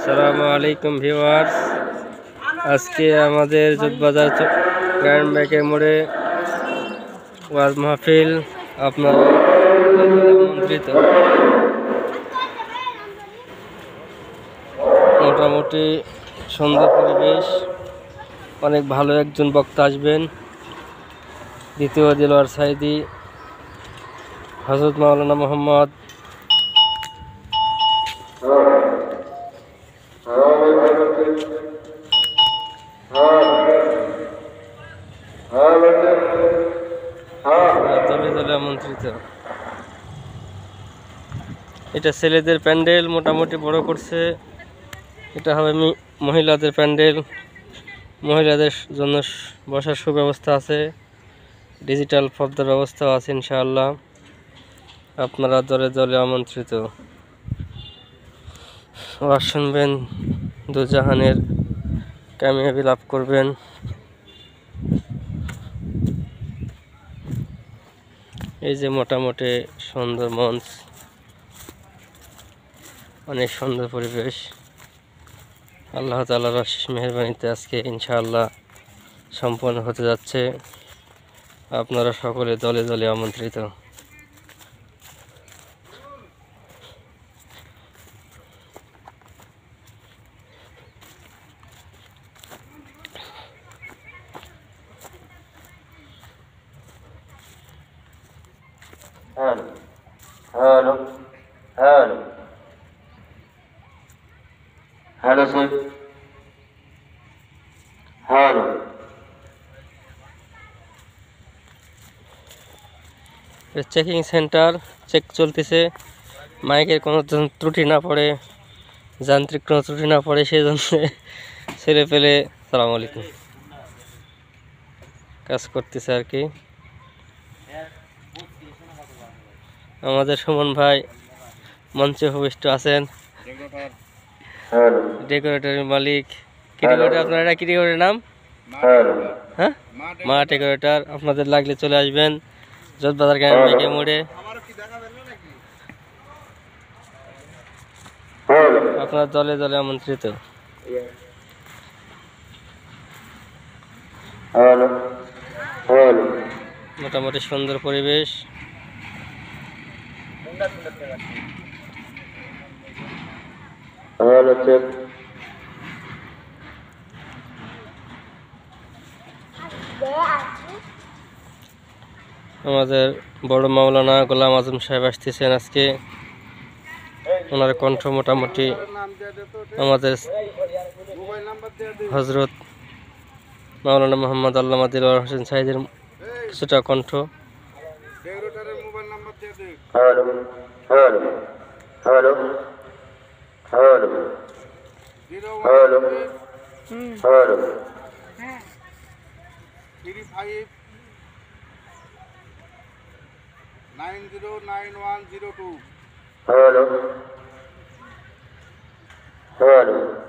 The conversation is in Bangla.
আসসালামু আলাইকুম ভিউয়ার্স, আজকে আমাদের যোগবাজার গ্র্যান্ড ব্যাংকের মোড়ে ওয়াজ মাহফিল। আপনারা আমন্ত্রিত। মোটামুটি সুন্দর পরিবেশ, অনেক ভালো একজন বক্তা আসবেন। দ্বিতীয় দিলওয়ার সাইদি, হযরত মাওলানা মোহাম্মদ দলে দলে আমন্ত্রিত। এটা ছেলেদের প্যান্ডেল, মোটামুটি বড় করছে। এটা হবে মহিলাদের প্যান্ডেল। মহিলাদের জন্য বসার সুব্যবস্থা আছে, ডিজিটাল পর্দার ব্যবস্থা আছে ইনশাআল্লাহ। আপনারা দলে দলে আমন্ত্রিত। ওয়াজ শুনবেন, দুজাহানের কামিয়াবি লাভ করবেন। এই যে মোটামুটি সুন্দর মঞ্চ, অনেক সুন্দর পরিবেশ। আল্লাহ তাআলার অশেষ মেহেরবানিতে আজকে ইনশাআল্লাহ সম্পন্ন হতে যাচ্ছে। আপনারা সকলে দলে দলে আমন্ত্রিত। Hello hello hello hello sir, hello. Checking centre, check চলতেছে। মাইকের কোনো ত্রুটি না পড়ে, যান্ত্রিক কোনো ত্রুটি না পড়ে, সেই জন্য ছেলে পেলে সালাম আলাইকুম কাজ করতেছে আর কি। আমাদের সুমন ভাই মঞ্চে উপবিষ্ট আছেন, ডেকোরেটরের মালিক। কি ডেকোরেটর আপনার? এটা কি ডেকোরেটরের নাম? হ্যাঁ, মা ডেকোরেটর। আপনাদের লাগলে চলে আসবেন যোগবাজার গ্র্যান্ড ব্যাংকের মোড়ে। আপনার দলে দলে আমন্ত্রিত। মোটামুটি সুন্দর পরিবেশ। আমাদের বড় মাওলানা গোলাম আজম সাহেব আসতেছেন আজকে। ওনার কণ্ঠ মোটামুটি আমাদের হজরত মাওলানা মোহাম্মদ আল্লামা দিলওয়ার হোসেন সাইদের কিছুটা কণ্ঠ। Hello.